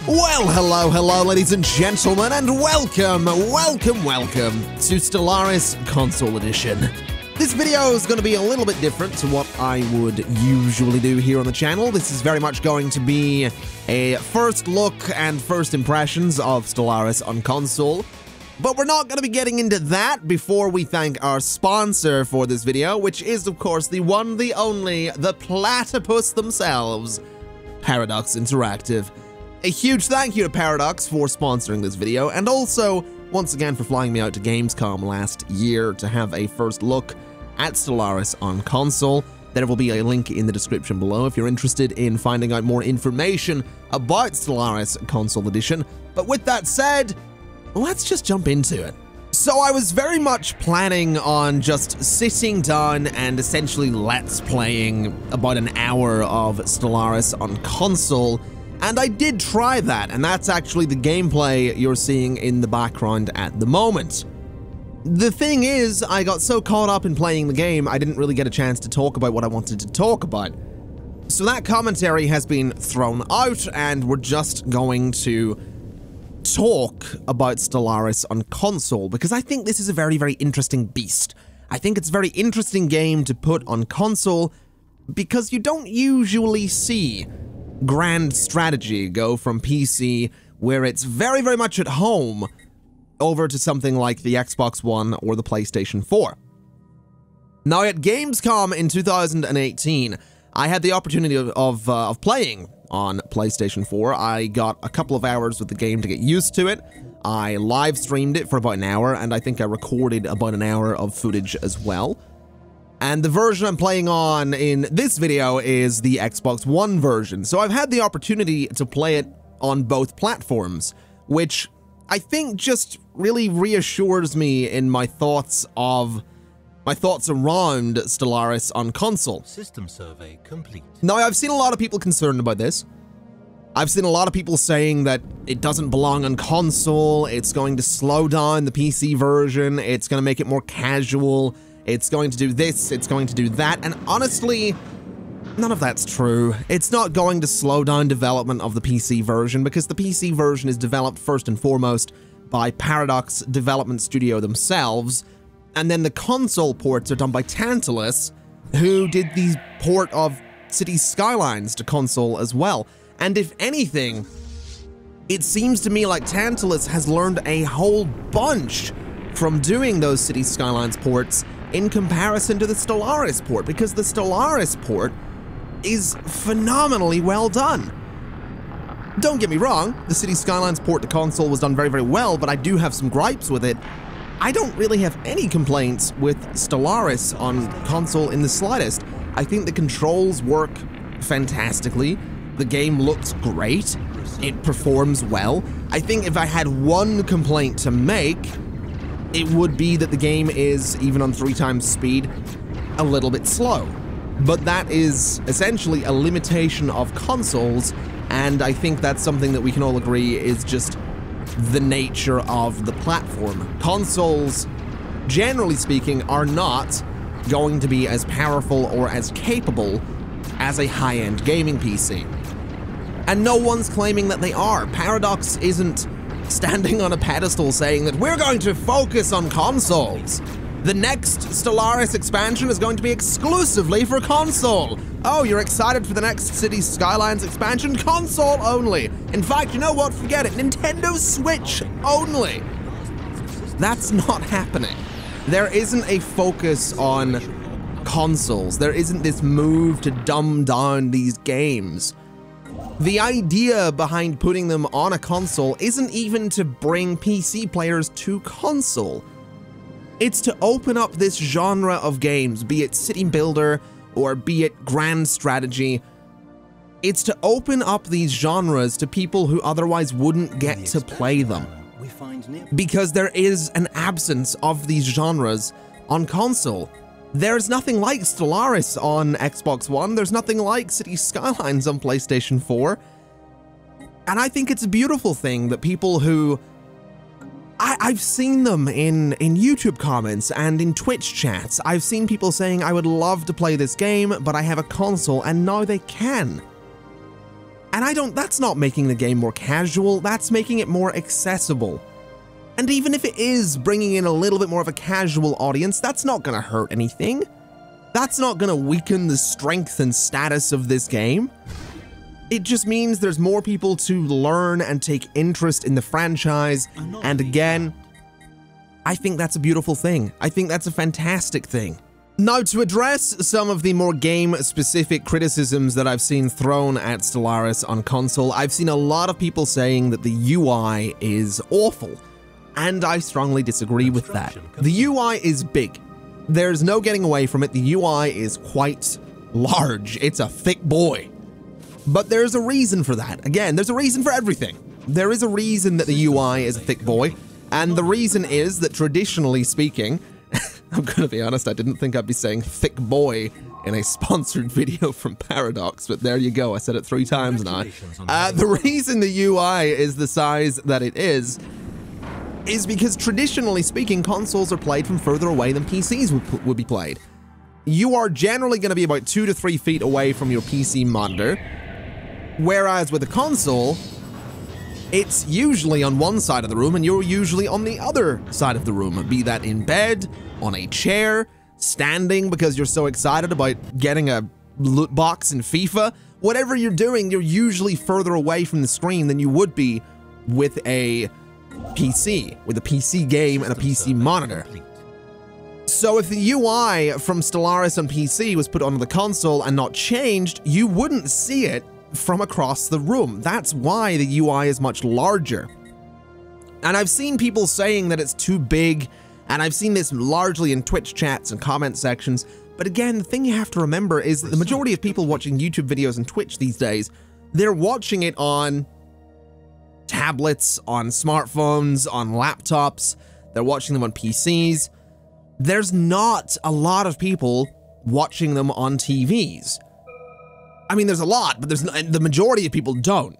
Well, hello, ladies and gentlemen, and welcome to Stellaris Console Edition. This video is going to be a little bit different to what I would usually do here on the channel. This is very much going to be a first look and first impressions of Stellaris on console. But we're not going to be getting into that before we thank our sponsor for this video, which is, of course, the one, the only, the platypus themselves, Paradox Interactive. A huge thank you to Paradox for sponsoring this video, and also, once again, for flying me out to Gamescom last year to have a first look at Stellaris on console. There will be a link in the description below if you're interested in finding out more information about Stellaris Console Edition. But with that said, let's just jump into it. So I was very much planning on just sitting down and essentially let's playing about an hour of Stellaris on console. And I did try that, and that's actually the gameplay you're seeing in the background at the moment. The thing is, I got so caught up in playing the game, I didn't really get a chance to talk about what I wanted to talk about. So that commentary has been thrown out, and we're just going to talk about Stellaris on console, because I think this is a very, very interesting beast. I think it's a very interesting game to put on console, because you don't usually see grand strategy go from PC, where it's very, very much at home, over to something like the Xbox One or the PlayStation 4. Now, at Gamescom in 2018, I had the opportunity of playing on PlayStation 4. I got a couple of hours with the game to get used to it. I live streamed it for about an hour, and I think I recorded about an hour of footage as well. And the version I'm playing on in this video is the Xbox One version. So I've had the opportunity to play it on both platforms, which I think just really reassures me in my thoughts around Stellaris on console. System survey complete. Now, I've seen a lot of people concerned about this. I've seen a lot of people saying that it doesn't belong on console, it's going to slow down the PC version, it's going to make it more casual, it's going to do this, it's going to do that, and honestly, none of that's true. It's not going to slow down development of the PC version, because the PC version is developed first and foremost by Paradox Development Studio themselves, and then the console ports are done by Tantalus, who did the port of Cities Skylines to console as well. And if anything, it seems to me like Tantalus has learned a whole bunch from doing those Cities Skylines ports in comparison to the Stellaris port, because the Stellaris port is phenomenally well done. Don't get me wrong, the Cities Skylines port to console was done very, very well, but I do have some gripes with it. I don't really have any complaints with Stellaris on console in the slightest. I think the controls work fantastically. The game looks great. It performs well. I think if I had one complaint to make, it would be that the game is, even on 3x speed, a little bit slow. But that is essentially a limitation of consoles, and I think that's something that we can all agree is just the nature of the platform. Consoles, generally speaking, are not going to be as powerful or as capable as a high-end gaming PC. And no one's claiming that they are. Paradox isn't standing on a pedestal saying that we're going to focus on consoles. The next Stellaris expansion is going to be exclusively for console. Oh, you're excited for the next Cities Skylines expansion? Console only. In fact, you know what? Forget it. Nintendo Switch only. That's not happening. There isn't a focus on consoles. There isn't this move to dumb down these games. The idea behind putting them on a console isn't even to bring PC players to console. It's to open up this genre of games, be it city builder or be it grand strategy. It's to open up these genres to people who otherwise wouldn't get to play them. Because there is an absence of these genres on console. There's nothing like Stellaris on Xbox One, there's nothing like Cities Skylines on PlayStation 4. And I think it's a beautiful thing that people who... I've seen them in YouTube comments and in Twitch chats. I've seen people saying, I would love to play this game, but I have a console, and now they can. And that's not making the game more casual, that's making it more accessible. And even if it is bringing in a little bit more of a casual audience, that's not gonna hurt anything. That's not gonna weaken the strength and status of this game. It just means there's more people to learn and take interest in the franchise, and again, I think that's a beautiful thing. I think that's a fantastic thing. Now, to address some of the more game-specific criticisms that I've seen thrown at Stellaris on console, I've seen a lot of people saying that the UI is awful, and I strongly disagree with that. The UI is big. There's no getting away from it. The UI is quite large. It's a thick boy. But there's a reason for that. Again, there's a reason for everything. There is a reason that the UI is a thick boy, and the reason is that traditionally speaking, I'm gonna be honest, I didn't think I'd be saying thick boy in a sponsored video from Paradox, but there you go, I said it 3 times now. The reason the UI is the size that it is because traditionally speaking, consoles are played from further away than PCs would be played. You are generally gonna be about 2 to 3 feet away from your PC monitor, whereas with a console, it's usually on one side of the room and you're usually on the other side of the room, be that in bed, on a chair, standing because you're so excited about getting a loot box in FIFA. Whatever you're doing, you're usually further away from the screen than you would be with a PC, with a PC game and a PC monitor. So if the UI from Stellaris on PC was put onto the console and not changed, you wouldn't see it from across the room. That's why the UI is much larger. And I've seen people saying that it's too big, and I've seen this largely in Twitch chats and comment sections, but again, the thing you have to remember is that the majority of people watching YouTube videos and Twitch these days, they're watching it on tablets, on smartphones, on laptops, they're watching them on PCs. There's not a lot of people watching them on TVs. I mean, there's a lot, but the majority of people don't.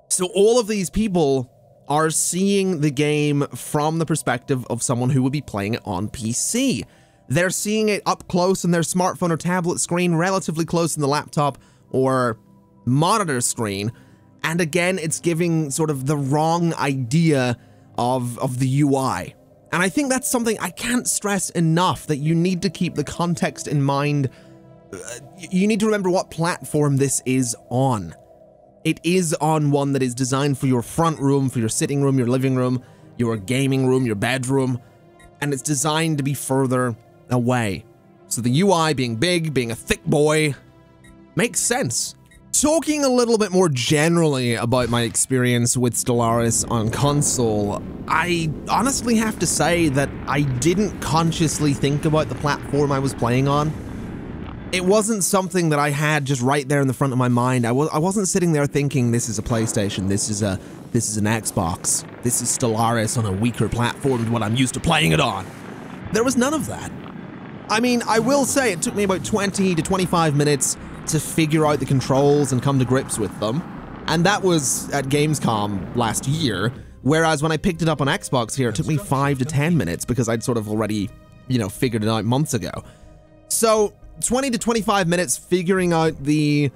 So all of these people are seeing the game from the perspective of someone who would be playing it on PC. They're seeing it up close on their smartphone or tablet screen, relatively close in the laptop or monitor screen. And again, it's giving sort of the wrong idea of the UI. And I think that's something I can't stress enough, that you need to keep the context in mind. You need to remember what platform this is on. It is on one that is designed for your front room, for your sitting room, your living room, your gaming room, your bedroom, and it's designed to be further away. So the UI being big, being a thick boy, makes sense. Talking a little bit more generally about my experience with Stellaris on console, I honestly have to say that I didn't consciously think about the platform I was playing on. It wasn't something that I had just right there in the front of my mind. I wasn't sitting there thinking, this is a PlayStation, this is an Xbox, this is Stellaris on a weaker platform than what I'm used to playing it on. There was none of that. I mean, I will say it took me about 20 to 25 minutes to figure out the controls and come to grips with them. And that was at Gamescom last year, whereas when I picked it up on Xbox here, it took me 5 to 10 minutes because I'd sort of already, figured it out months ago. So 20 to 25 minutes figuring out the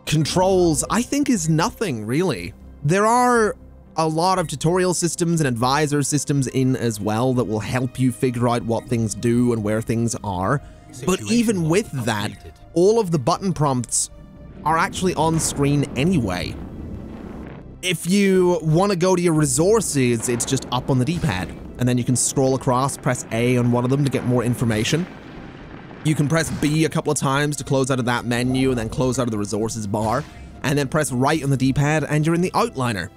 controls, I think, is nothing, really. There are a lot of tutorial systems and advisor systems in as well that will help you figure out what things do and where things are. But even with that, all of the button prompts are actually on screen anyway. If you want to go to your resources, it's just up on the D-pad, and then you can scroll across, press A on one of them to get more information. You can press B a couple of times to close out of that menu and then close out of the resources bar, and then press right on the D-pad and you're in the outliner.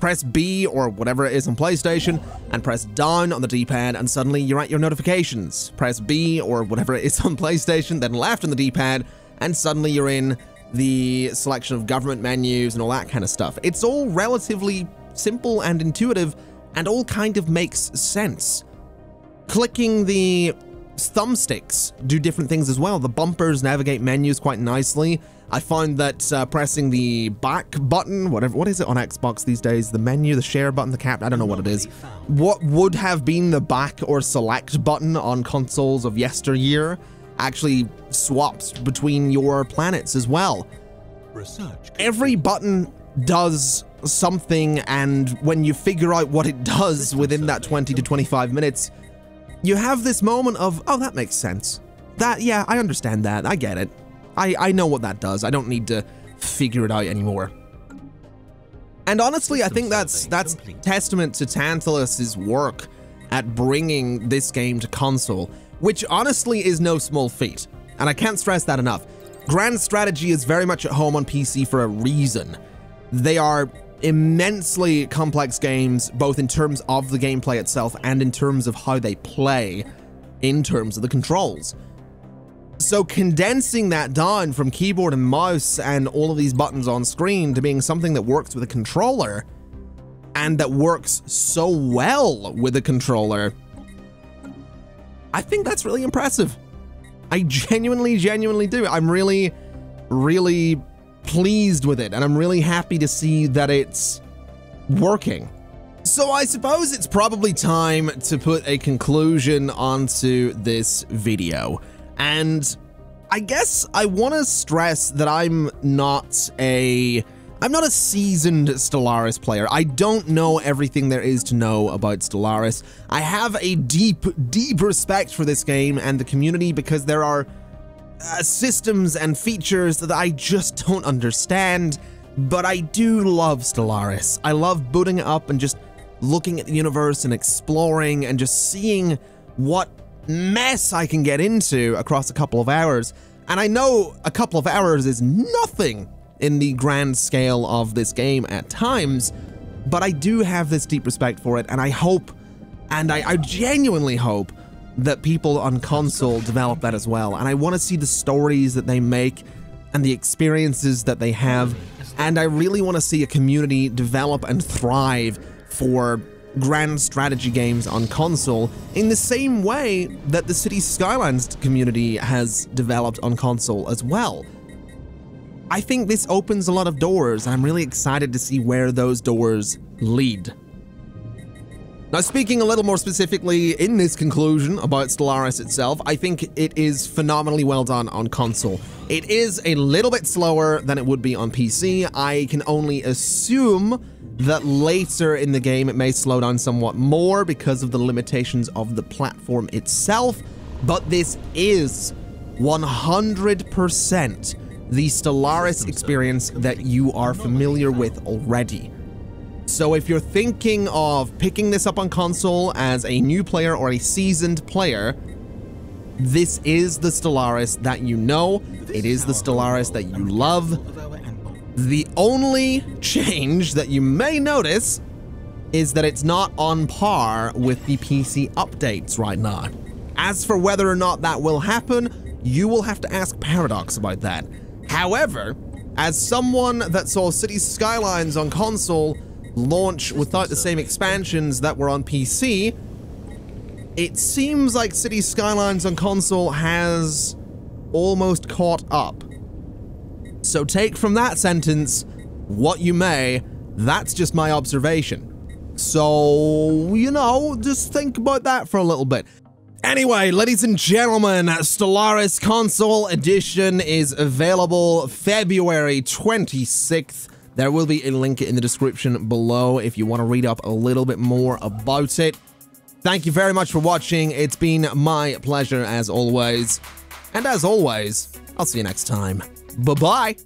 Press B or whatever it is on PlayStation and press down on the D-pad and suddenly you're at your notifications. Press B or whatever it is on PlayStation, then left on the D-pad and suddenly you're in the selection of government menus and all that kind of stuff. It's all relatively simple and intuitive and all kind of makes sense. Clicking the thumbsticks do different things as well. The bumpers navigate menus quite nicely. I found that pressing the back button, what is it on Xbox these days? The menu, the share button, the cap, I don't know what it is. What would have been the back or select button on consoles of yesteryear actually swaps between your planets as well. Research. Every button does something, and when you figure out what it does within that 20 to 25 minutes, you have this moment of, oh, that makes sense. Yeah, I understand that. I get it. I know what that does. I don't need to figure it out anymore. And honestly, I think that's testament to Tantalus's work at bringing this game to console, which honestly is no small feat. And I can't stress that enough. Grand Strategy is very much at home on PC for a reason. They are immensely complex games, both in terms of the gameplay itself and in terms of how they play, in terms of the controls. So condensing that down from keyboard and mouse and all of these buttons on screen to being something that works with a controller, and that works so well with a controller, I think that's really impressive. I genuinely do. I'm really pleased with it, and I'm really happy to see that it's working. So I suppose it's probably time to put a conclusion onto this video. And I guess I want to stress that I'm not a seasoned Stellaris player. I don't know everything there is to know about Stellaris. I have a deep respect for this game and the community because there are systems and features that I just don't understand, but I do love Stellaris. I love booting it up and just looking at the universe and exploring and just seeing what mess I can get into across a couple of hours. And I know a couple of hours is nothing in the grand scale of this game at times, but I do have this deep respect for it, and I hope, and I genuinely hope, that people on console develop that as well. And I want to see the stories that they make and the experiences that they have, and I really want to see a community develop and thrive for grand strategy games on console in the same way that the Cities Skylines community has developed on console as well. I think this opens a lot of doors, and I'm really excited to see where those doors lead. Now, speaking a little more specifically in this conclusion about Stellaris itself, I think it is phenomenally well done on console. It is a little bit slower than it would be on PC. I can only assume that later in the game it may slow down somewhat more because of the limitations of the platform itself, but this is 100% the Stellaris experience that you are familiar with already. So if you're thinking of picking this up on console as a new player or a seasoned player, this is the Stellaris that you know. It is the Stellaris that you love. The only change that you may notice is that it's not on par with the PC updates right now. As for whether or not that will happen, you will have to ask Paradox about that. However, as someone that saw Cities Skylines on console launch without the same expansions that were on PC, it seems like Cities Skylines on console has almost caught up. So take from that sentence what you may, that's just my observation. So, you know, just think about that for a little bit. Anyway, ladies and gentlemen, Stellaris Console Edition is available February 26th. There will be a link in the description below if you want to read up a little bit more about it. Thank you very much for watching. It's been my pleasure as always. And as always, I'll see you next time. Bye-bye.